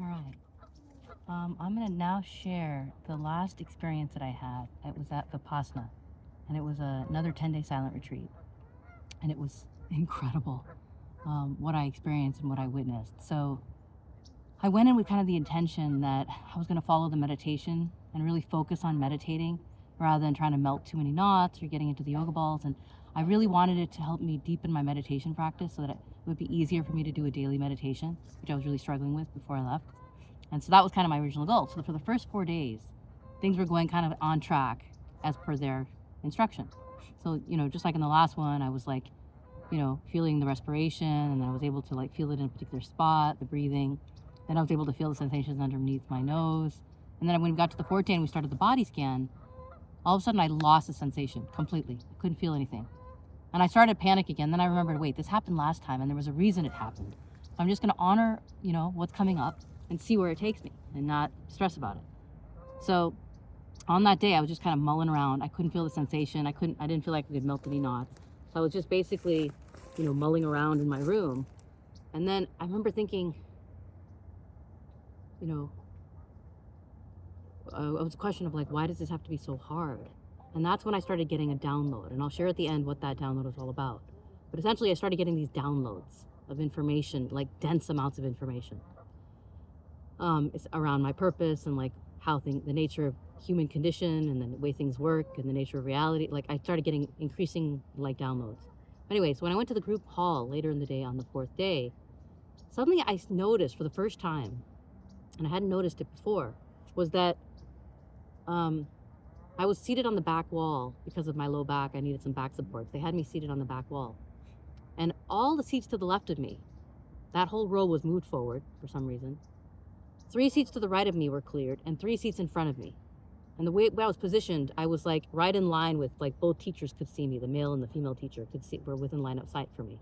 All right. I'm going to now share the last experience that I had. It was at Vipassana, and it was another 10-day silent retreat. And it was incredible what I experienced and what I witnessed. So I went in with kind of the intention that I was going to follow the meditation and really focus on meditating rather than trying to melt too many knots or getting into the yoga balls. And I really wanted it to help me deepen my meditation practice so that it would be easier for me to do a daily meditation, which I was really struggling with before I left. And so that was kind of my original goal. So for the first 4 days, things were going kind of on track as per their instruction. So, just like in the last one, I was like, feeling the respiration, and I was able to like feel it in a particular spot, the breathing. Then I was able to feel the sensations underneath my nose. And then when we got to the fourth day and we started the body scan, all of a sudden I lost the sensation completely. I couldn't feel anything. And I started to panic again. Then I remembered, wait, this happened last time and there was a reason it happened. So I'm just gonna honor, what's coming up and see where it takes me and not stress about it. So on that day, I was just kind of mulling around. I couldn't feel the sensation. I didn't feel like I could melt any knots. So I was just basically, mulling around in my room. And then I remember thinking, it was a question of like, why does this have to be so hard? And that's when I started getting a download. And I'll share at the end what that download was all about. But essentially, I started getting these downloads of information, like dense amounts of information. It's around my purpose and like the nature of human condition and the way things work and the nature of reality. Like I started getting increasing like downloads. Anyway, so when I went to the group hall later in the day on the fourth day, suddenly I noticed for the first time, and I hadn't noticed it before, was that I was seated on the back wall because of my low back. I needed some back supports. They had me seated on the back wall. And all the seats to the left of me, that whole row was moved forward for some reason. 3 seats to the right of me were cleared and 3 seats in front of me. And the way I was positioned, I was like right in line with like both teachers could see me, the male and the female teacher were within line of sight for me.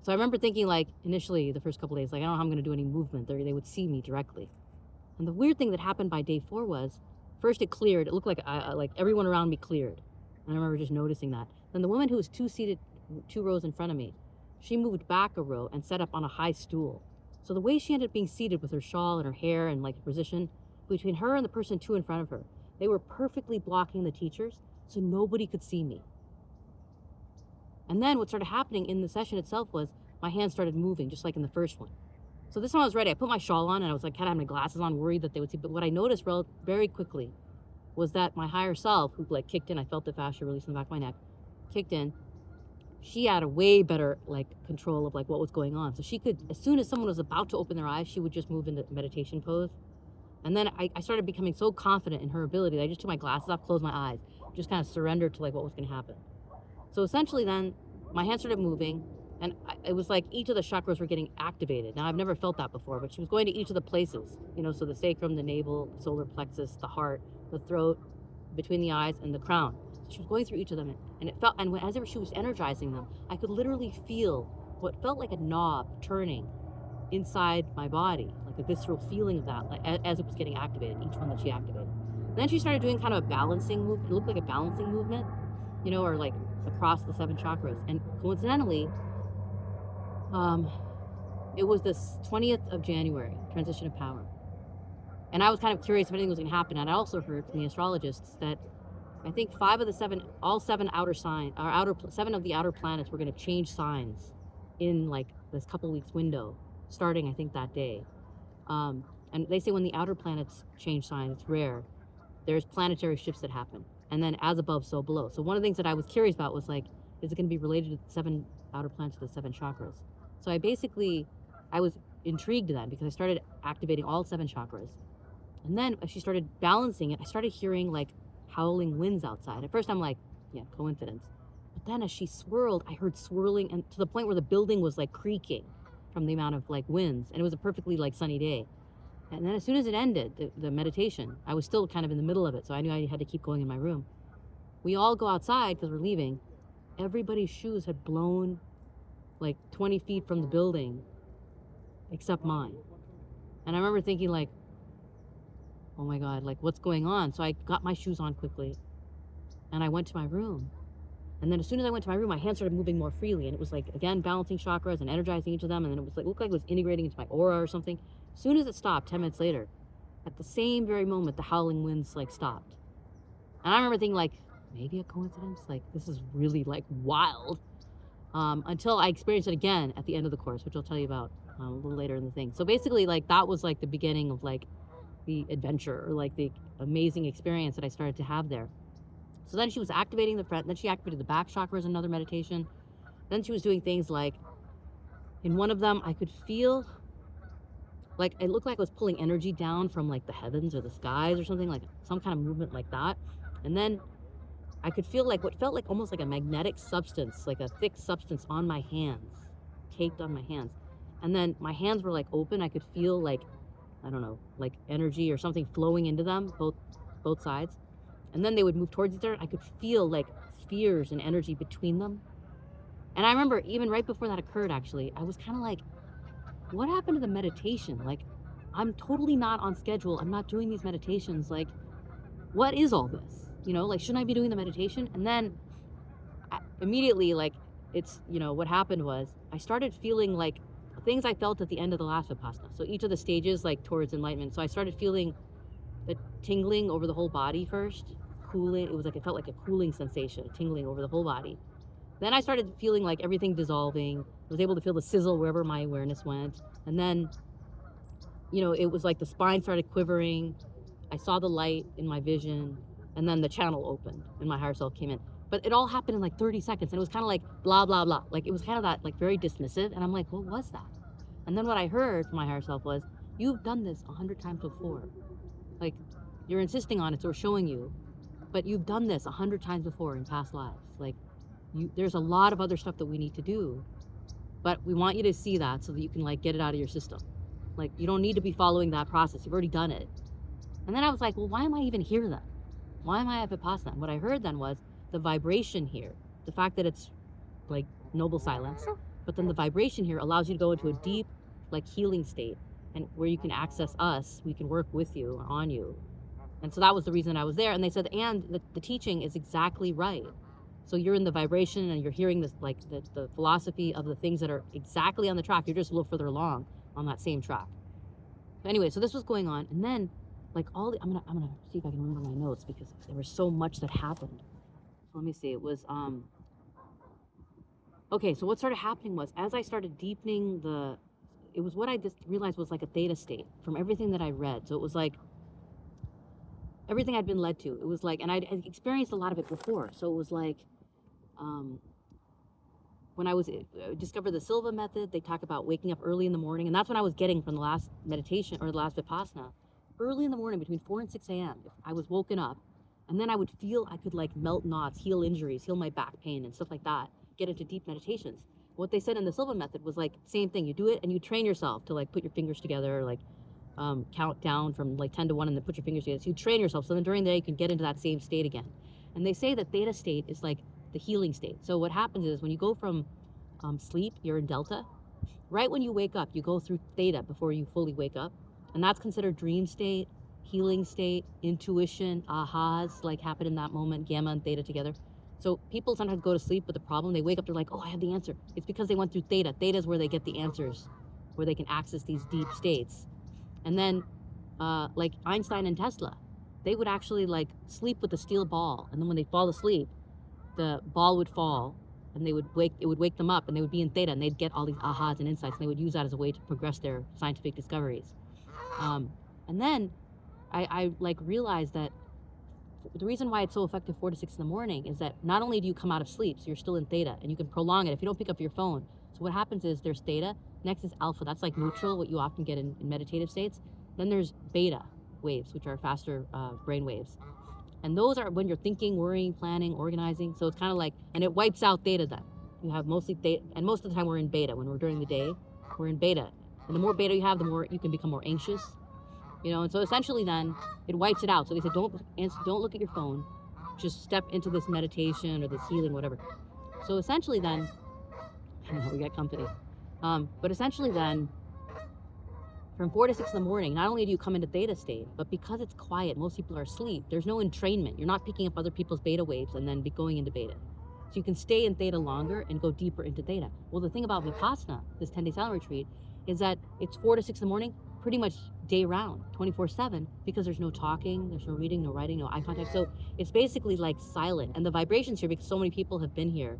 So I remember thinking like initially the first couple days, like I don't know how I'm gonna do any movement. They would see me directly. And the weird thing that happened by day 4 was, first it cleared. It looked like like everyone around me cleared. And I remember just noticing that. Then the woman who was 2 rows in front of me, she moved back a row and sat up on a high stool. So the way she ended up being seated with her shawl and her hair and like position, between her and the person 2 in front of her, they were perfectly blocking the teachers so nobody could see me. And then what started happening in the session itself was my hands started moving just like in the first one. So this time I was ready. I put my shawl on and I was like kind of having my glasses on, worried that they would see. But what I noticed very quickly was that my higher self, who like kicked in, I felt the fascia release in the back of my neck, kicked in. She had a way better like control of like what was going on. So she could, as soon as someone was about to open their eyes, she would just move into meditation pose. And then I started becoming so confident in her ability that I just took my glasses off, closed my eyes, just kind of surrendered to like what was going to happen. So essentially then my hands started moving and it was like each of the chakras were getting activated. Now I've never felt that before, but she was going to each of the places, so the sacrum, the navel, the solar plexus, the heart, the throat, between the eyes and the crown. So she was going through each of them and it felt, and as she was energizing them, I could literally feel what felt like a knob turning inside my body, like a visceral feeling of that, like as it was getting activated, each one that she activated. And then she started doing kind of a balancing move. It looked like a balancing movement, or like across the 7 chakras. And coincidentally, it was the 20th of January, transition of power. And I was kind of curious if anything was going to happen. And I also heard from the astrologists that I think 5 of the 7, all 7 7 of the outer planets were going to change signs in like this couple weeks window, starting I think that day. And they say when the outer planets change signs, it's rare. There's planetary shifts that happen. And then as above, so below. So one of the things that I was curious about was like, is it going to be related to the 7 outer planets of the 7 chakras? So I was intrigued then because I started activating all 7 chakras. And then as she started balancing it, I started hearing like howling winds outside. At first I'm like, yeah, coincidence. But then as she swirled, I heard swirling, and to the point where the building was like creaking from the amount of like winds. And it was a perfectly like sunny day. And then as soon as it ended, the meditation, I was still kind of in the middle of it. So I knew I had to keep going in my room. We all go outside because we're leaving. Everybody's shoes had blown like 20 feet from the building, except mine. And I remember thinking like, oh my God, like what's going on? So I got my shoes on quickly and I went to my room. And then as soon as I went to my room, my hands started moving more freely. And it was like, again, balancing chakras and energizing each of them. And then it was like, looked like it was integrating into my aura or something. As soon as it stopped, 10 minutes later, at the same very moment, the howling winds like stopped. And I remember thinking like, maybe a coincidence? Like, this is really like wild. Until I experienced it again at the end of the course, which I'll tell you about a little later in the thing. So basically, like, that was like the beginning of like the adventure or like the amazing experience that I started to have there. So then she was activating the front, then she activated the back chakras, another meditation. Then she was doing things like, in one of them, I could feel like it looked like I was pulling energy down from like the heavens or the skies or something, like some kind of movement like that. And then I could feel like what felt like almost like a magnetic substance, like a thick substance on my hands, caked on my hands. And then my hands were like open. I could feel like, I don't know, like energy or something flowing into them, both sides. And then they would move towards each other. I could feel like spheres and energy between them. And I remember even right before that occurred, actually, I was kind of like, what happened to the meditation? Like, I'm totally not on schedule. I'm not doing these meditations. Like, what is all this? You know, like, shouldn't I be doing the meditation? And then immediately, like, it's, you know, what happened was I started feeling like things I felt at the end of the last Vipassana. So each of the stages, like, towards enlightenment. So I started feeling the tingling over the whole body first, cooling. It was like, it felt like a cooling sensation, tingling over the whole body. Then I started feeling like everything dissolving. I was able to feel the sizzle wherever my awareness went. And then, you know, it was like the spine started quivering. I saw the light in my vision. And then the channel opened and my higher self came in. But it all happened in like 30 seconds. And it was kind of like blah, blah, blah. Like, it was kind of that, like, very dismissive. And I'm like, what was that? And then what I heard from my higher self was, you've done this 100 times before. Like, you're insisting on it, so we're showing you. But you've done this 100 times before in past lives. Like, there's a lot of other stuff that we need to do, but we want you to see that so that you can like get it out of your system. Like, you don't need to be following that process. You've already done it. And then I was like, well, why am I even here then? Why am I at Vipassana? And what I heard then was the vibration here, the fact that it's like noble silence, but then the vibration here allows you to go into a deep, like, healing state, and where you can access us, we can work with you or on you. And so that was the reason I was there. And they said, and the teaching is exactly right. So you're in the vibration and you're hearing this, like, the philosophy of the things that are exactly on the track. You're just a little further along on that same track. But anyway, so this was going on, and then like I'm gonna see if I can remember my notes because there was so much that happened. So let me see. It was okay. So what started happening was, as I started deepening it was what I just realized was like a theta state from everything that I read. So it was like everything I'd been led to. It was like, and I'd experienced a lot of it before. So it was like, when I was discovered the Silva method, they talk about waking up early in the morning, and that's what I was getting from the last meditation or the last Vipassana. Early in the morning, between 4 and 6 a.m., I was woken up, and then I would feel I could like melt knots, heal injuries, heal my back pain and stuff like that, get into deep meditations. What they said in the Silva method was like, same thing, you do it and you train yourself to like put your fingers together, like count down from like 10 to 1 and then put your fingers together. So you train yourself so then during the day you can get into that same state again. And they say that theta state is like the healing state. So what happens is when you go from sleep, you're in delta. Right when you wake up, you go through theta before you fully wake up. And that's considered dream state, healing state, intuition, ahas, like happen in that moment, gamma and theta together. So people sometimes go to sleep with a problem. They wake up, they're like, oh, I have the answer. It's because they went through theta. Theta is where they get the answers, where they can access these deep states. And then like Einstein and Tesla, they would actually like sleep with a steel ball. And then when they fall asleep, the ball would fall and it would wake them up and they would be in theta and they'd get all these ahas and insights and they would use that as a way to progress their scientific discoveries. And then I like realized that the reason why it's so effective 4 to 6 in the morning is that not only do you come out of sleep, so you're still in theta and you can prolong it if you don't pick up your phone. So what happens is there's theta, next is alpha, that's like neutral, what you often get in meditative states. Then there's beta waves, which are faster brain waves. And those are when you're thinking, worrying, planning, organizing. So it's kind of like, and it wipes out theta then. You have mostly theta, and most of the time we're in beta. When we're during the day, we're in beta. And the more beta you have, the more you can become more anxious. You know, and so essentially then it wipes it out. So they said, don't look at your phone, just step into this meditation or this healing, whatever. So essentially then, we got company. But essentially then, from 4 to 6 in the morning, not only do you come into theta state, but because it's quiet, most people are asleep, there's no entrainment. You're not picking up other people's beta waves and then going into beta. So you can stay in theta longer and go deeper into theta. Well, the thing about Vipassana, this 10-day silent retreat, is that it's 4 to 6 in the morning, pretty much day round, 24/7, because there's no talking, there's no reading, no writing, no eye contact. So it's basically like silent. And the vibrations here, because so many people have been here,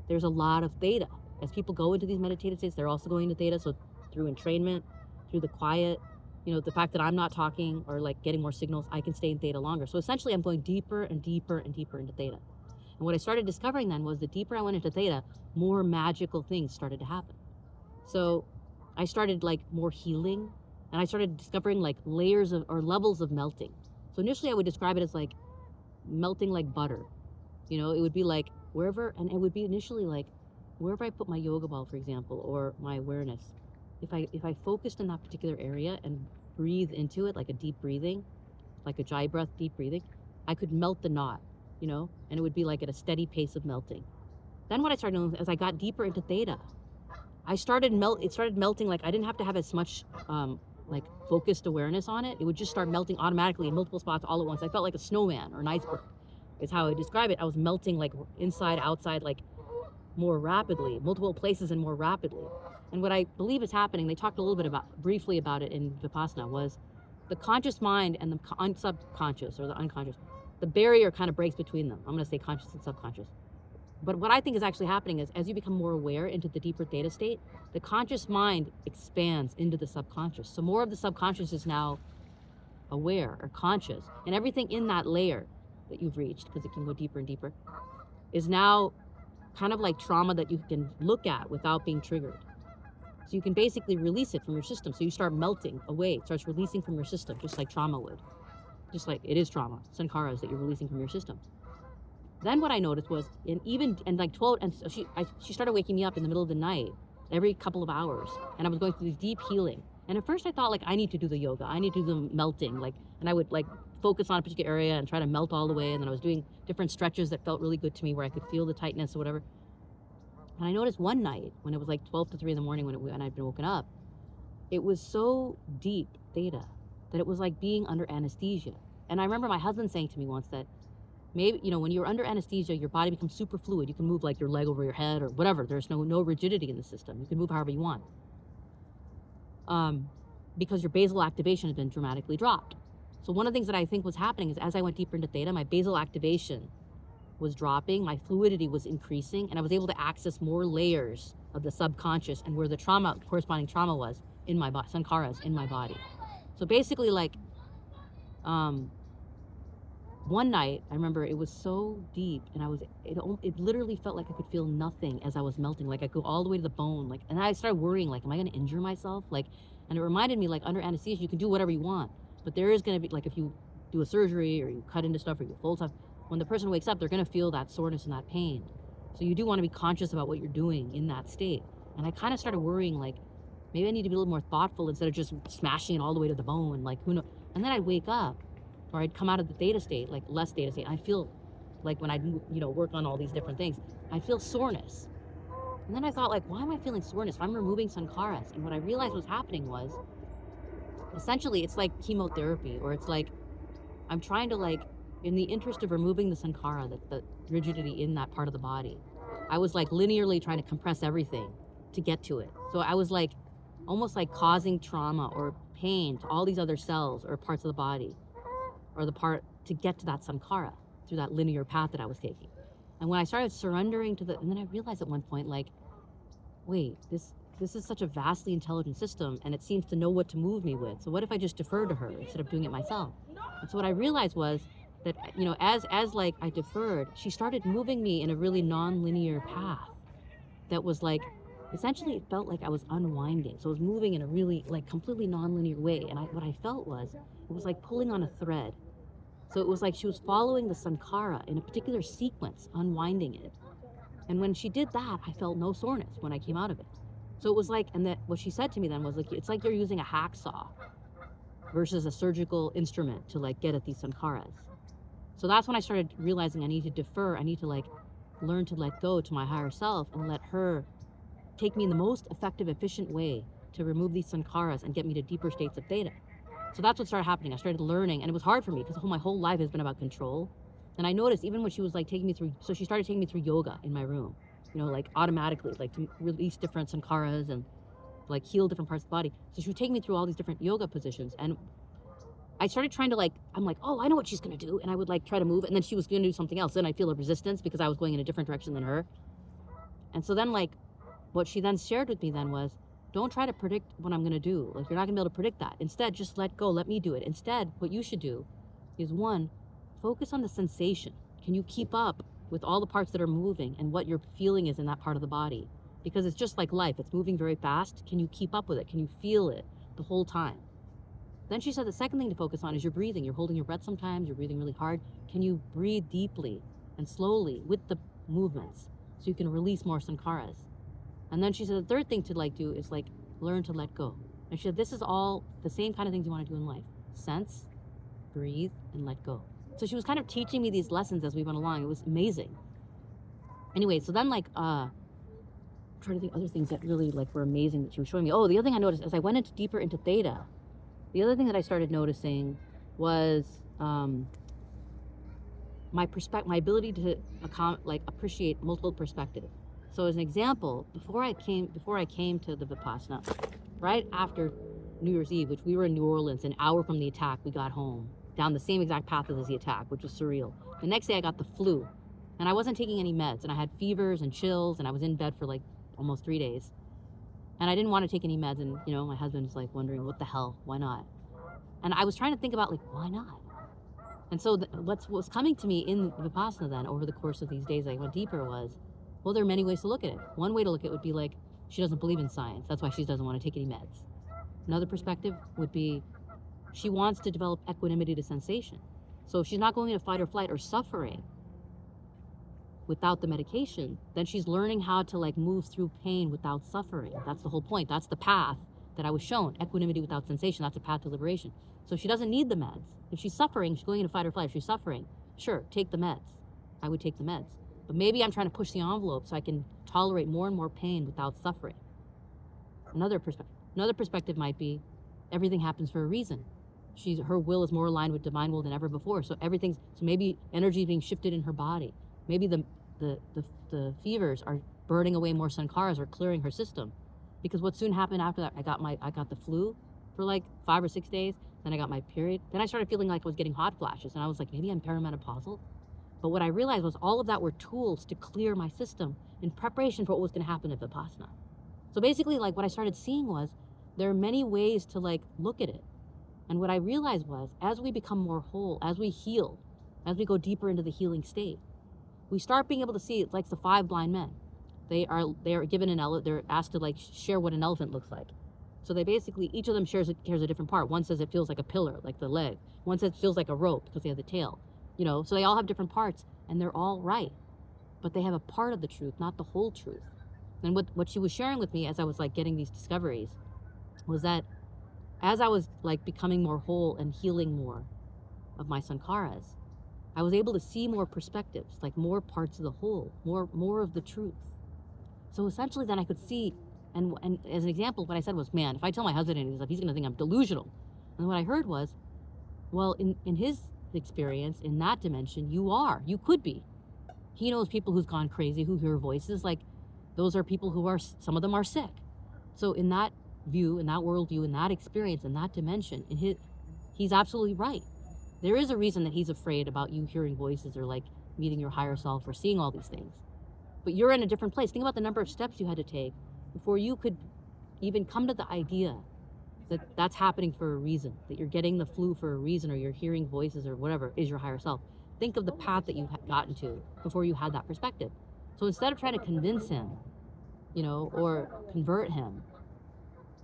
there's a lot of theta. As people go into these meditative states, they're also going into theta. So through entrainment, through the quiet, the fact that I'm not talking or like getting more signals, I can stay in theta longer. So essentially I'm going deeper and deeper and deeper into theta. And what I started discovering then was the deeper I went into theta, more magical things started to happen. So I started like more healing, and I started discovering like layers of or levels of melting. So initially I would describe it as like melting like butter. It would be like wherever, and it would be initially like wherever I put my yoga ball, for example, or my awareness. If I focused in that particular area and breathe into it like a deep breathing, like a Jai breath, deep breathing, I could melt the knot, and it would be like at a steady pace of melting. Then what I started doing as I got deeper into theta, it started melting. Like I didn't have to have as much like focused awareness on it. It would just start melting automatically in multiple spots all at once. I felt like a snowman or an iceberg is how I describe it. I was melting like inside, outside, like more rapidly, multiple places and more rapidly. And what I believe is happening, they talked a little bit briefly about it in Vipassana, was the conscious mind and the subconscious or the unconscious, the barrier kind of breaks between them. I'm going to say conscious and subconscious. But what I think is actually happening is as you become more aware into the deeper theta state, the conscious mind expands into the subconscious. So more of the subconscious is now aware or conscious. And everything in that layer that you've reached, because it can go deeper and deeper, is now kind of like trauma that you can look at without being triggered. So you can basically release it from your system. So you start melting away. It starts releasing from your system, just like trauma would. Just like it is trauma, sankharas that you're releasing from your system. Then what I noticed was, like 12, and so she started waking me up in the middle of the night, every couple of hours, and I was going through this deep healing. And at first I thought like, I need to do the yoga, I need to do the melting, and I would like focus on a particular area and try to melt all the way. And then I was doing different stretches that felt really good to me where I could feel the tightness or whatever. And I noticed one night when it was like 12 to 3 in the morning when I'd been woken up, it was so deep theta that it was like being under anesthesia. And I remember my husband saying to me once that maybe, when you're under anesthesia, your body becomes super fluid. You can move like your leg over your head or whatever. There's no rigidity in the system. You can move however you want. Because your basal activation has been dramatically dropped. So one of the things that I think was happening is as I went deeper into theta, my basal activation was dropping, my fluidity was increasing, and I was able to access more layers of the subconscious and where the corresponding trauma was in my body, sankharas in my body. So basically like, one night, I remember it was so deep, and it literally felt like I could feel nothing as I was melting. Like I go all the way to the bone, and I started worrying, like, am I going to injure myself? And it reminded me, like, under anesthesia, you can do whatever you want, but there is going to be, like, if you do a surgery or you cut into stuff or you fold stuff, when the person wakes up, they're going to feel that soreness and that pain. So you do want to be conscious about what you're doing in that state. And I kind of started worrying, like, maybe I need to be a little more thoughtful instead of just smashing it all the way to the bone, like, who knows? And then I'd wake up, or I'd come out of the theta state, like less theta state. I feel like when I work on all these different things, I feel soreness. And then I thought, like, why am I feeling soreness? If I'm removing sankharas. And what I realized was happening was, essentially, it's like chemotherapy, or it's like I'm trying to, like, in the interest of removing the sankhara, the rigidity in that part of the body, I was like linearly trying to compress everything to get to it. So I was like almost like causing trauma or pain to all these other cells or parts of the body, or the part to get to that sankhara through that linear path that I was taking. And when I started surrendering and then I realized at one point, like, wait, this is such a vastly intelligent system, and it seems to know what to move me with. So what if I just defer to her instead of doing it myself? And so what I realized was that, as like I deferred, she started moving me in a really non-linear path that was like, essentially it felt like I was unwinding. So I was moving in a really like completely non-linear way. And what I felt was, it was like pulling on a thread. So it was like she was following the sankhara in a particular sequence, unwinding it. And when she did that, I felt no soreness when I came out of it. So it was like, and that what she said to me then was like, it's like you're using a hacksaw versus a surgical instrument to like get at these sankharas. So that's when I started realizing I need to defer. I need to like learn to let go to my higher self and let her take me in the most effective, efficient way to remove these sankharas and get me to deeper states of theta. So that's what started happening. I started learning, and it was hard for me because my whole life has been about control. And I noticed even when she was like taking me through, so she started taking me through yoga in my room, like automatically, like to release different sankharas and like heal different parts of the body. So she would take me through all these different yoga positions, and I started trying to I'm like, oh, I know what she's gonna do, and I would try to move, and then she was gonna do something else. Then I feel a resistance because I was going in a different direction than her. And so then what she then shared with me then was, don't try to predict what I'm gonna do. Like, you're not gonna be able to predict that. Instead, just let go, let me do it. Instead, what you should do is, one, focus on the sensation. Can you keep up with all the parts that are moving and what your feeling is in that part of the body? Because it's just like life, it's moving very fast. Can you keep up with it? Can you feel it the whole time? Then she said the second thing to focus on is your breathing. You're holding your breath sometimes, you're breathing really hard. Can you breathe deeply and slowly with the movements so you can release more sankharas? And then she said the third thing to do is learn to let go. And she said this is all the same kind of things you want to do in life. Sense, breathe, and let go. So she was kind of teaching me these lessons as we went along. It was amazing. Anyway, so then I'm trying to think other things that really were amazing that she was showing me. Oh, the other thing I noticed as I went deeper into theta, the other thing that I started noticing was my ability to appreciate multiple perspectives. So as an example, before I came to the Vipassana, right after New Year's Eve, which we were in New Orleans, an hour from the attack, we got home down the same exact path as the attack, which was surreal. The next day I got the flu, and I wasn't taking any meds, and I had fevers and chills, and I was in bed for almost 3 days. And I didn't want to take any meds, and my husband was wondering, what the hell, why not? And I was trying to think about why not? And so what was coming to me in Vipassana then over the course of these days I went deeper was, well, there are many ways to look at it. One way to look at it would be she doesn't believe in science. That's why she doesn't want to take any meds. Another perspective would be she wants to develop equanimity to sensation. So if she's not going into fight or flight or suffering without the medication, then she's learning how to move through pain without suffering. That's the whole point. That's the path that I was shown. Equanimity without sensation. That's a path to liberation. So she doesn't need the meds. If she's suffering, she's going into fight or flight. If she's suffering, sure, take the meds. I would take the meds. But maybe I'm trying to push the envelope so I can tolerate more and more pain without suffering. Another perspective might be everything happens for a reason. Her will is more aligned with divine will than ever before. So maybe energy is being shifted in her body. Maybe the fevers are burning away more sankharas or clearing her system. Because what soon happened after that, I got the flu for 5 or 6 days. Then I got my period. Then I started feeling like I was getting hot flashes, and I was maybe I'm perimenopausal. But what I realized was all of that were tools to clear my system in preparation for what was going to happen at Vipassana. So basically, what I started seeing was there are many ways to look at it. And what I realized was, as we become more whole, as we heal, as we go deeper into the healing state, we start being able to see. It's like the 5 blind men. They are given they're asked to share what an elephant looks like. So they basically, each of them shares a different part. One says it feels like a pillar, like the leg. One says it feels like a rope because they have the tail. So they all have different parts, and they're all right. But they have a part of the truth, not the whole truth. And what she was sharing with me as I was getting these discoveries was that as I was becoming more whole and healing more of my sankharas, I was able to see more perspectives, more parts of the whole, more of the truth. So essentially then I could see, and as an example, what I said was, man, if I tell my husband any of this stuff, he's going to think I'm delusional. And what I heard was, well, in his experience, in that dimension, you could be. He knows people who's gone crazy, who hear voices. Those are people who some of them are sick. So in that view, in that worldview, in that experience, in that dimension, he's absolutely right. There is a reason that he's afraid about you hearing voices or meeting your higher self or seeing all these things. But you're in a different place. Think about the number of steps you had to take before you could even come to the idea that that's happening for a reason, that you're getting the flu for a reason, or you're hearing voices or whatever is your higher self. Think of the path that you had gotten to before you had that perspective. So instead of trying to convince him, or convert him,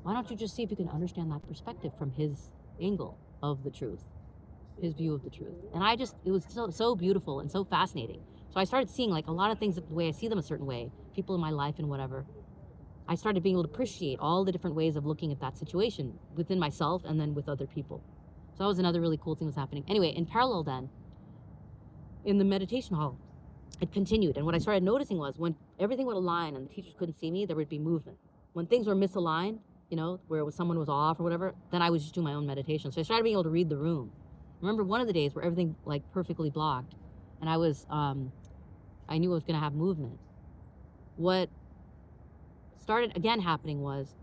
why don't you just see if you can understand that perspective from his angle of the truth, his view of the truth. And it was so beautiful and so fascinating. So I started seeing a lot of things the way I see them a certain way, people in my life and whatever. I started being able to appreciate all the different ways of looking at that situation within myself and then with other people. So that was another really cool thing was happening. Anyway, in parallel then, in the meditation hall, it continued. And what I started noticing was when everything would align and the teachers couldn't see me, there would be movement. When things were misaligned, where someone was off or whatever, then I was just doing my own meditation. So I started being able to read the room. I remember one of the days where everything perfectly blocked, and I knew I was going to have movement. What started again happening was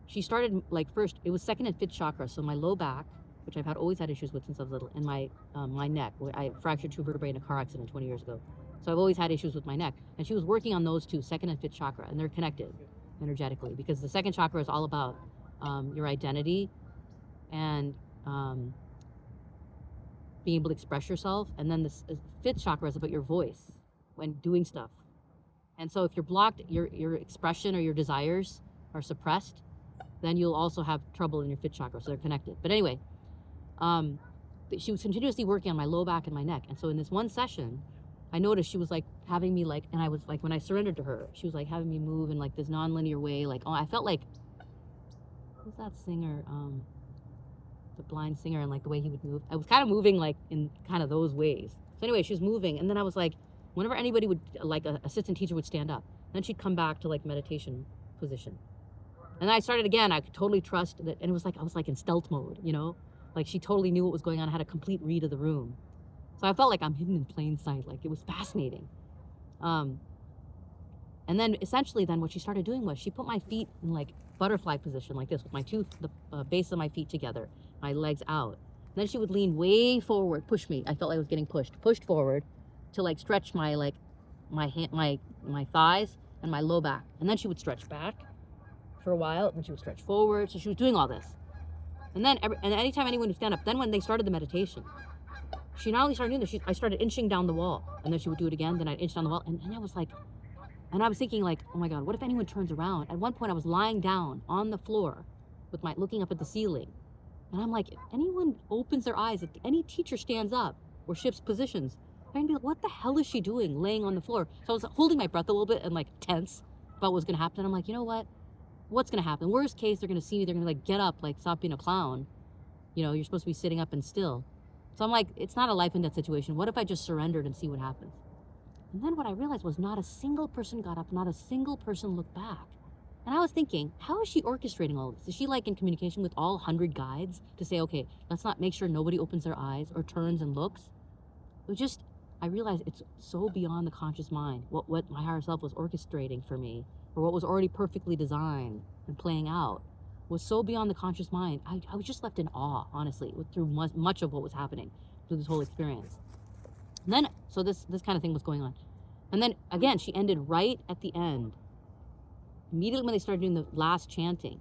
she started like first. It was second and fifth chakra, so my low back, which I've always had issues with since I was little, and my neck, where I fractured two vertebrae in a car accident 20 years ago. So I've always had issues with my neck, and she was working on those two, second and fifth chakra, and they're connected energetically because the second chakra is all about your identity and being able to express yourself, and then the fifth chakra is about your voice when doing stuff. And so if you're blocked, your expression or your desires are suppressed, then you'll also have trouble in your fifth chakra. So they're connected. But anyway, she was continuously working on my low back and my neck. And so in this one session, I noticed she was like having me like, and I was like, when I surrendered to her, she was like having me move in like this non-linear way. Like, oh, I felt like, who's that singer? The blind singer, and like the way he would move. I was kind of moving like in kind of those ways. So anyway, she was moving, and then I was like, whenever anybody would, like an assistant teacher would stand up, then she'd come back to like meditation position. And I started again, I could totally trust that, and it was like, I was like in stealth mode, you know? Like she totally knew what was going on, I had a complete read of the room. So I felt like I'm hidden in plain sight, like it was fascinating. And then essentially then what she started doing was she put my feet in like butterfly position like this with my the base of my feet together, my legs out. And then she would lean way forward, push me. I felt like I was getting pushed forward to like stretch my like my thighs and my low back. And then she would stretch back for a while, and then she would stretch forward. So she was doing all this. And then anytime anyone would stand up, then when they started the meditation, she not only started doing this, I started inching down the wall, and then she would do it again, then I'd inch down the wall, and I was like, and I was thinking like, oh my God, what if anyone turns around? At one point I was lying down on the floor with looking up at the ceiling. And I'm like, if anyone opens their eyes, if any teacher stands up or shifts positions, I'm gonna be like, what the hell is she doing laying on the floor? So I was holding my breath a little bit and like tense about what's gonna happen. And I'm like, you know what? What's gonna happen? Worst case, they're gonna see me, they're gonna like get up, like stop being a clown. You know, you're supposed to be sitting up and still. So I'm like, it's not a life and death situation. What if I just surrendered and see what happens? And then what I realized was not a single person got up, not a single person looked back. And I was thinking, how is she orchestrating all of this? Is she like in communication with all 100 guides to say, okay, let's not make sure nobody opens their eyes or turns and looks? It was just, I realized it's so beyond the conscious mind, what my higher self was orchestrating for me, or what was already perfectly designed and playing out, was so beyond the conscious mind. I was just left in awe, honestly, through much of what was happening through this whole experience. And then, so this kind of thing was going on. And then again, she ended right at the end. Immediately when they started doing the last chanting.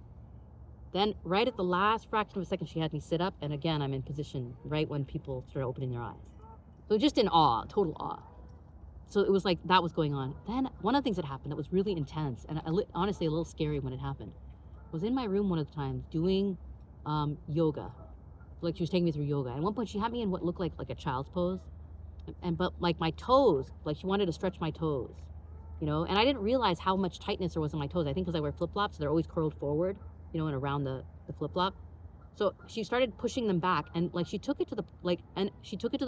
Then right at the last fraction of a second, she had me sit up. And again, I'm in position right when people started opening their eyes. So just in awe, total awe. So it was like that was going on. Then one of the things that happened that was really intense, and honestly a little scary when it happened, was in my room one of the times doing yoga. Like she was taking me through yoga. And at one point she had me in what looked like a child's pose. But like my toes, like she wanted to stretch my toes, you know? And I didn't realize how much tightness there was in my toes. I think because I wear flip-flops, they're always curled forward, you know, and around the flip-flop. So she started pushing them back, and like she took it to the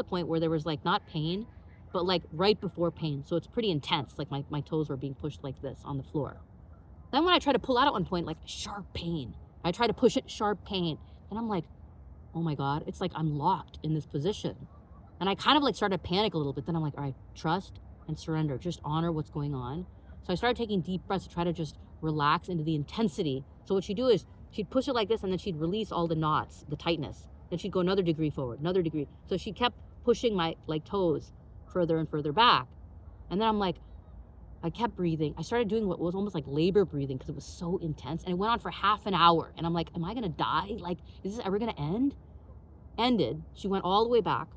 point where there was like not pain, but like right before pain. So it's pretty intense. Like my toes were being pushed like this on the floor. Then when I tried to pull out at one point, like sharp pain. I tried to push it, sharp pain. And I'm like, oh my God, it's like I'm locked in this position. And I kind of like started to panic a little bit. Then I'm like, all right, trust and surrender. Just honor what's going on. So I started taking deep breaths to try to just relax into the intensity. So what she'd do is she'd push it like this, and then she'd release all the knots, the tightness. Then she'd go another degree forward, another degree. So she kept pushing my like toes further and further back. And then I'm like, I kept breathing. I started doing what was almost like labor breathing because it was so intense. And it went on for half an hour. And I'm like, am I going to die? Like, is this ever going to end? Ended. She went all the way back,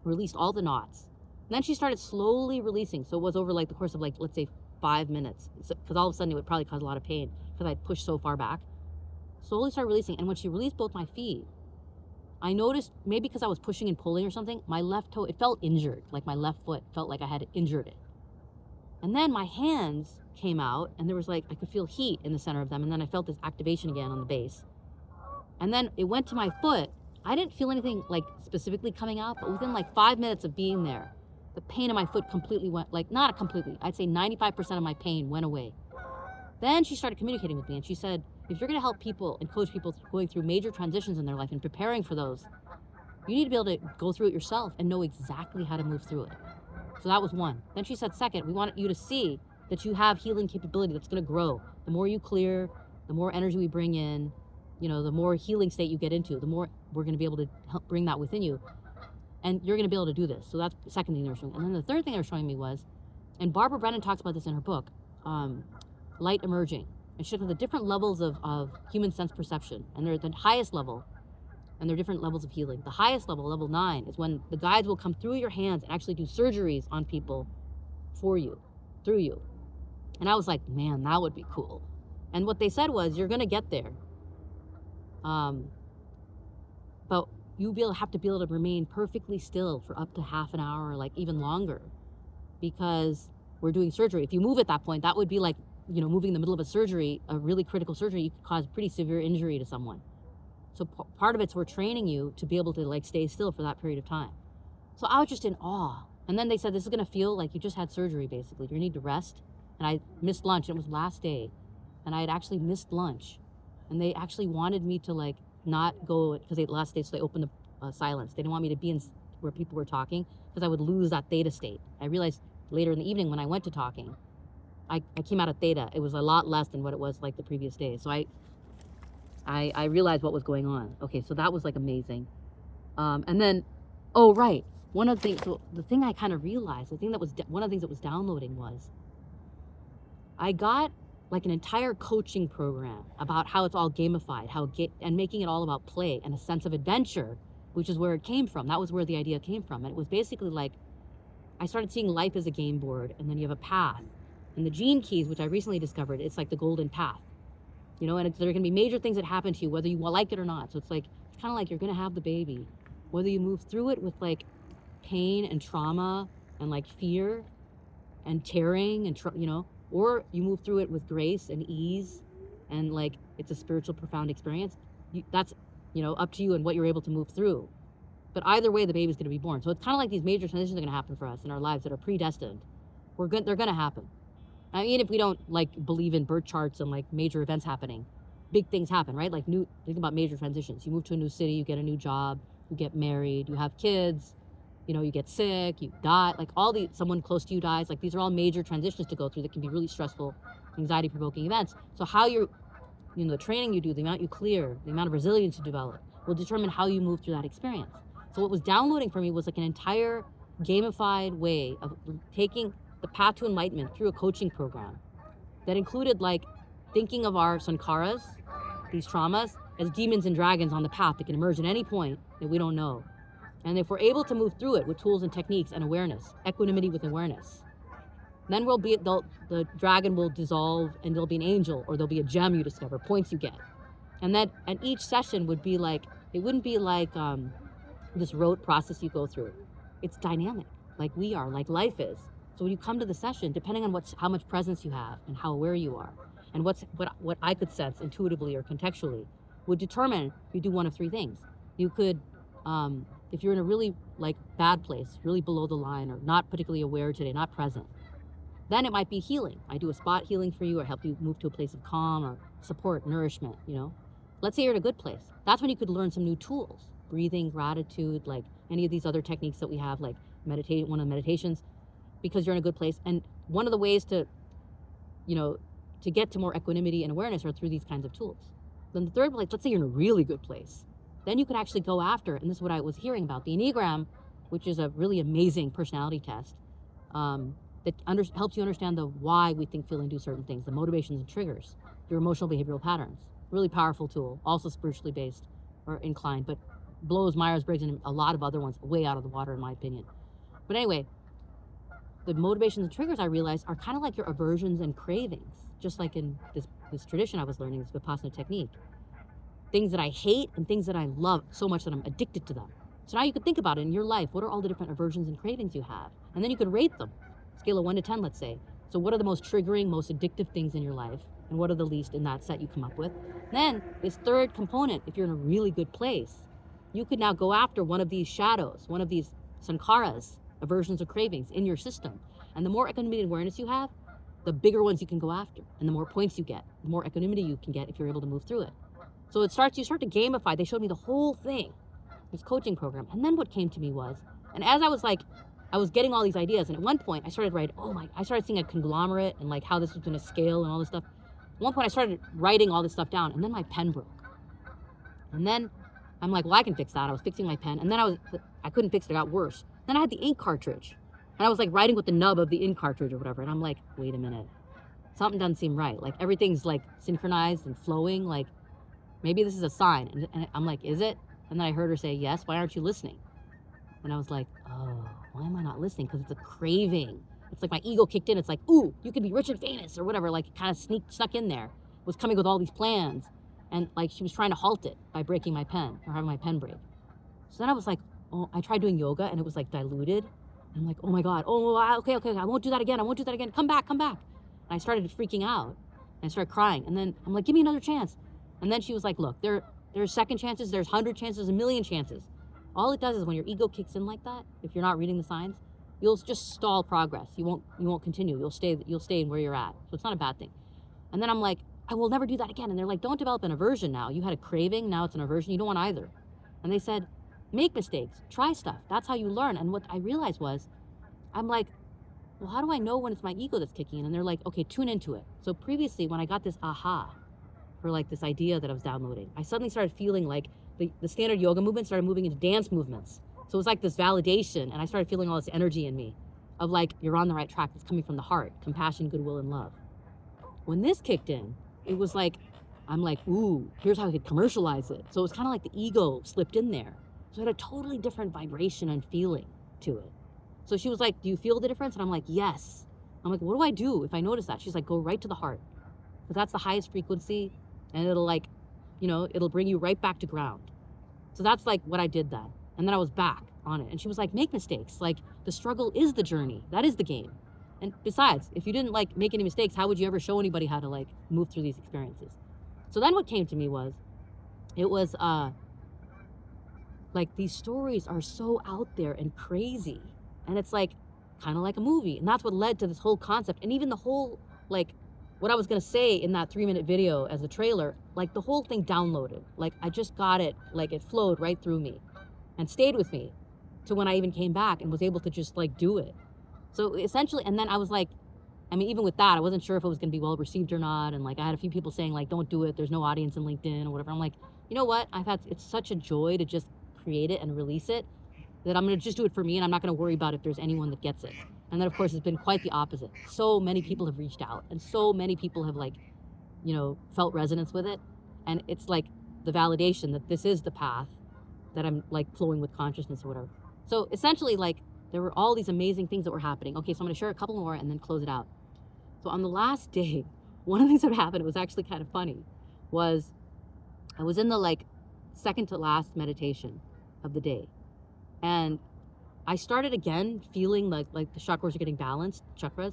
released all the knots. And then she started slowly releasing. So it was over like the course of like, let's say 5 minutes. Because all of a sudden it would probably cause a lot of pain because I'd pushed so far back. Slowly started releasing. And when she released both my feet, I noticed, maybe because I was pushing and pulling or something, my left toe, it felt injured. Like my left foot felt like I had injured it. And then my hands came out, and there was like, I could feel heat in the center of them. And then I felt this activation again on the base. And then it went to my foot. I didn't feel anything like specifically coming out, but within like 5 minutes of being there, the pain in my foot completely went, like not completely, I'd say 95% of my pain went away. Then she started communicating with me, and she said, if you're gonna help people and coach people going through major transitions in their life and preparing for those, you need to be able to go through it yourself and know exactly how to move through it. So that was one. Then she said, second, we want you to see that you have healing capability that's going to grow. The more you clear, the more energy we bring in, the more healing state you get into, the more we're going to be able to help bring that within you. And you're going to be able to do this. So that's the second thing they were showing. And then the third thing they were showing me was, and Barbara Brennan talks about this in her book, light emerging. And she talks about the different levels of human sense perception. And they're the highest level, and there are different levels of healing. The highest level, level 9, is when the guides will come through your hands and actually do surgeries on people for you, through you. And I was like, man, that would be cool. And what they said was, you're going to get there. But you have to be able to remain perfectly still for up to half an hour, like even longer, because we're doing surgery. If you move at that point, that would be like, moving in the middle of a surgery, a really critical surgery, you could cause pretty severe injury to someone. So part of it's we're training you to be able to like stay still for that period of time. So I was just in awe. And then they said, this is going to feel like you just had surgery, basically. You need to rest. And I missed lunch. It was last day. And I had actually missed lunch. And they actually wanted me to like not go, because last day, so they opened the silence. They didn't want me to be in where people were talking, because I would lose that theta state. I realized later in the evening when I went to talking, I came out of theta. It was a lot less than what it was like the previous day. So I realized what was going on. Okay, so that was like amazing. And then, oh right, one of the things, so the thing I kind of realized, one of the things that was downloading was, I got like an entire coaching program about how it's all gamified, and making it all about play and a sense of adventure, which is where it came from. That was where the idea came from. And it was basically like, I started seeing life as a game board, and then you have a path. And the gene keys, which I recently discovered, it's like the golden path. And there are going to be major things that happen to you, whether you like it or not. So it's kind of like you're going to have the baby. Whether you move through it with like pain and trauma and like fear and tearing and, or you move through it with grace and ease and like it's a spiritual profound experience. That's, up to you and what you're able to move through. But either way, the baby's going to be born. So it's kind of like these major transitions are going to happen for us in our lives that are predestined. They're going to happen. I mean, if we don't like believe in birth charts and like major events happening, big things happen, right? Like think about major transitions. You move to a new city, you get a new job, you get married, you have kids, you get sick, you die, like someone close to you dies. Like these are all major transitions to go through that can be really stressful, anxiety provoking events. So how the training you do, the amount you clear, the amount of resilience you develop will determine how you move through that experience. So what was downloading for me was like an entire gamified way of taking the path to enlightenment through a coaching program that included like thinking of our sankharas, these traumas, as demons and dragons on the path that can emerge at any point that we don't know. And if we're able to move through it with tools and techniques and awareness, equanimity with awareness, then the dragon will dissolve and there'll be an angel, or there'll be a gem you discover, points you get. And each session would be like, it wouldn't be like this rote process you go through. It's dynamic, like we are, like life is. So when you come to the session, depending on how much presence you have and how aware you are, and what I could sense intuitively or contextually, would determine you do one of three things. You could, if you're in a really like bad place, really below the line, or not particularly aware today, not present, then it might be healing. I do a spot healing for you, or help you move to a place of calm, or support, nourishment, Let's say you're in a good place. That's when you could learn some new tools, breathing, gratitude, like any of these other techniques that we have, like one of the meditations, because you're in a good place. And one of the ways to get to more equanimity and awareness are through these kinds of tools. Then the third place, let's say you're in a really good place. Then you could actually go after, and this is what I was hearing about, the Enneagram, which is a really amazing personality test that helps you understand the why we think, feel, and do certain things, the motivations and triggers, your emotional behavioral patterns. Really powerful tool, also spiritually based or inclined, but blows Myers-Briggs and a lot of other ones way out of the water, in my opinion. But anyway, the motivations and triggers I realized are kind of like your aversions and cravings, just like in this tradition I was learning, this Vipassana technique. Things that I hate and things that I love so much that I'm addicted to them. So now you could think about it in your life. What are all the different aversions and cravings you have? And then you could rate them, scale of 1 to 10, let's say. So what are the most triggering, most addictive things in your life? And what are the least in that set you come up with? Then this third component, if you're in a really good place, you could now go after one of these shadows, one of these sankharas, aversions or cravings in your system. And the more equanimity and awareness you have, the bigger ones you can go after. And the more points you get, the more equanimity you can get if you're able to move through it. So you start to gamify. They showed me the whole thing, this coaching program. And then what came to me was, and as I was like I was getting all these ideas. And at one point I started writing, I started seeing a conglomerate and like how this was going to scale and all this stuff. At one point I started writing all this stuff down, and then my pen broke. And then I'm like, well, I can fix that. I was fixing my pen, and then I couldn't fix it. It got worse. Then I had the ink cartridge, and I was like writing with the nub of the ink cartridge or whatever. And I'm like, wait a minute, something doesn't seem right. Like everything's like synchronized and flowing. Like maybe this is a sign. And I'm like, is it? And then I heard her say, yes. Why aren't you listening? And I was like, oh, why am I not listening? Because it's a craving. It's like my ego kicked in. It's like, ooh, you could be rich and famous or whatever. Like it kind of snuck in there. It was coming with all these plans. And like she was trying to halt it by breaking my pen or having my pen break. So then I was like, oh, I tried doing yoga and it was like diluted. And I'm like, oh my God, okay, I won't do that again. Come back. And I started freaking out and I started crying. And then I'm like, give me another chance. And then she was like, look, there's second chances, there's 100 chances, a million chances. All it does is when your ego kicks in like that, if you're not reading the signs, you'll just stall progress. You won't continue. You'll stay where you're at. So it's not a bad thing. And then I'm like, I will never do that again. And they're like, don't develop an aversion now. You had a craving, now it's an aversion. You don't want either. And they said, make mistakes, try stuff. That's how you learn. And what I realized was, I'm like, well, how do I know when it's my ego that's kicking in? And they're like, okay, tune into it. So previously when I got this aha for like this idea that I was downloading, I suddenly started feeling like the standard yoga movement started moving into dance movements. So it was like this validation. And I started feeling all this energy in me of like, you're on the right track. It's coming from the heart, compassion, goodwill, and love. When this kicked in, it was like, I'm like, ooh, here's how I could commercialize it. So it was kind of like the ego slipped in there. So it had a totally different vibration and feeling to it. So she was like, do you feel the difference? And I'm like, yes. I'm like, what do I do if I notice that? She's like, go right to the heart. Because that's the highest frequency and it'll like, it'll bring you right back to ground. So that's like what I did then. And then I was back on it. And she was like, make mistakes. Like the struggle is the journey. That is the game. And besides, if you didn't like make any mistakes, how would you ever show anybody how to like move through these experiences? So then what came to me was, it was like these stories are so out there and crazy. And it's like, kind of like a movie. And that's what led to this whole concept. And even the whole, like what I was gonna say in that 3-minute video as a trailer, like the whole thing downloaded. Like I just got it, like it flowed right through me and stayed with me to when I even came back and was able to just like do it. So essentially, and then I was like, I mean, even with that, I wasn't sure if it was going to be well received or not. And like, I had a few people saying like, don't do it. There's no audience in LinkedIn or whatever. I'm like, you know what? It's such a joy to just create it and release it that I'm going to just do it for me. And I'm not going to worry about if there's anyone that gets it. And then of course, it's been quite the opposite. So many people have reached out and so many people have like, felt resonance with it. And it's like the validation that this is the path that I'm like flowing with consciousness or whatever. So essentially like, there were all these amazing things that were happening. Okay, so I'm gonna share a couple more and then close it out. So on the last day, one of the things that happened, it was actually kind of funny, was I was in the like second to last meditation of the day. And I started again feeling like the chakras are getting balanced, chakras.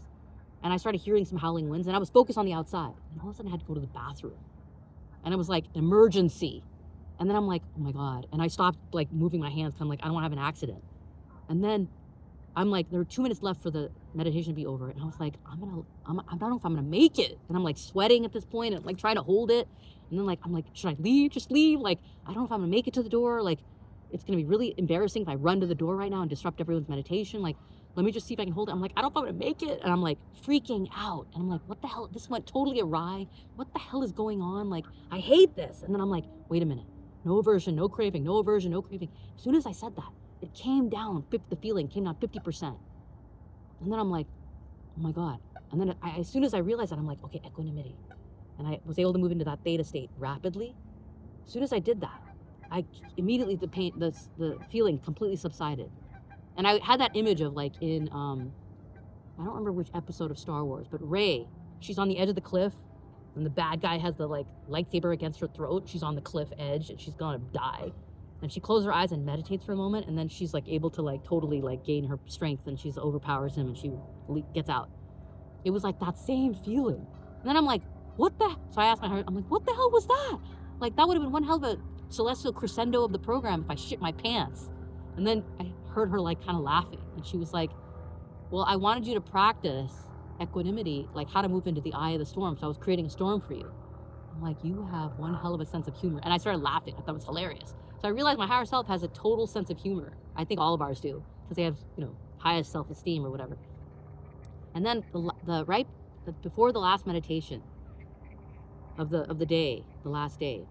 And I started hearing some howling winds and I was focused on the outside. And all of a sudden I had to go to the bathroom. And it was like emergency. And then I'm like, oh my God. And I stopped like moving my hands because I'm like, I don't want to have an accident. And then I'm like, there were 2 minutes left for the meditation to be over. And I was like, I don't know if I'm going to make it. And I'm like sweating at this point and like trying to hold it. And then like, I'm like, should I leave? Just leave? Like, I don't know if I'm going to make it to the door. Like, it's going to be really embarrassing if I run to the door right now and disrupt everyone's meditation. Like, let me just see if I can hold it. I'm like, I don't know if I'm going to make it. And I'm like freaking out. And I'm like, what the hell? This went totally awry. What the hell is going on? Like, I hate this. And then I'm like, wait a minute. No aversion, no craving, no aversion, no craving. As soon as I said that, it came down, the feeling came down 50%. And then I'm like, oh my God. And then as soon as I realized that, I'm like, okay, equanimity. And I was able to move into that theta state rapidly. As soon as I did that, I immediately, the feeling completely subsided. And I had that image of like in, I don't remember which episode of Star Wars, but Rey, she's on the edge of the cliff and the bad guy has the like lightsaber against her throat. She's on the cliff edge and she's gonna die. And she closes her eyes and meditates for a moment, and then she's like able to like totally like gain her strength, and she's overpowers him, and she gets out. It was like that same feeling. And then I'm like, what the? So I asked my heart, I'm like, what the hell was that? Like that would have been one hell of a celestial crescendo of the program if I shit my pants. And then I heard her like kind of laughing, and she was like, well, I wanted you to practice equanimity, like how to move into the eye of the storm. So I was creating a storm for you. I'm like, you have one hell of a sense of humor. And I started laughing. I thought it was hilarious. So I realized my higher self has a total sense of humor. I think all of ours do, because they have, highest self-esteem or whatever. And then before the last meditation of the day, the last day,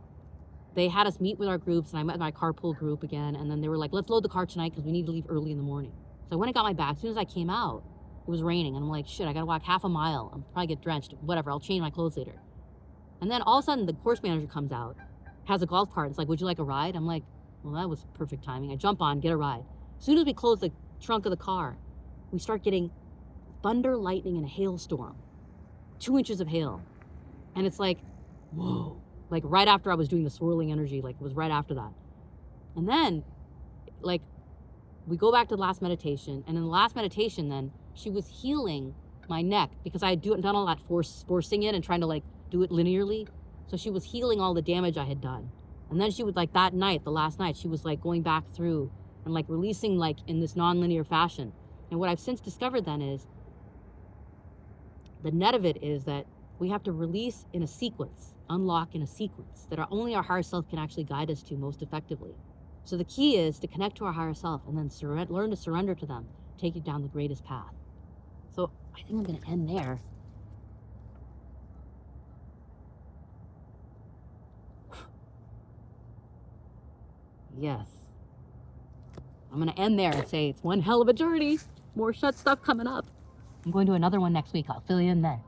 they had us meet with our groups, and I met my carpool group again. And then they were like, let's load the car tonight because we need to leave early in the morning. So I went and got my bag. As soon as I came out, it was raining. And I'm like, shit, I got to walk half a mile. I'll probably get drenched. Whatever, I'll change my clothes later. And then all of a sudden, the course manager comes out, has a golf cart. It's like, would you like a ride? I'm like, well, that was perfect timing. I jump on, get a ride. As soon as we close the trunk of the car, we start getting thunder, lightning, and a hailstorm. 2 inches of hail. And it's like, whoa. Like right after I was doing the swirling energy, like it was right after that. And then, like, we go back to the last meditation. And in the last meditation, then, she was healing my neck because I had done all that forcing it and trying to like do it linearly. So she was healing all the damage I had done. And then she was like, that night, the last night, she was like going back through and like releasing like in this non-linear fashion. And what I've since discovered then is, the net of it is that we have to release in a sequence, unlock in a sequence that only our higher self can actually guide us to most effectively. So the key is to connect to our higher self and then learn to surrender to them, take you down the greatest path. So I think I'm going to end there. Yes. I'm going to end there and say it's one hell of a journey. More shut stuff coming up. I'm going to another one next week. I'll fill you in then.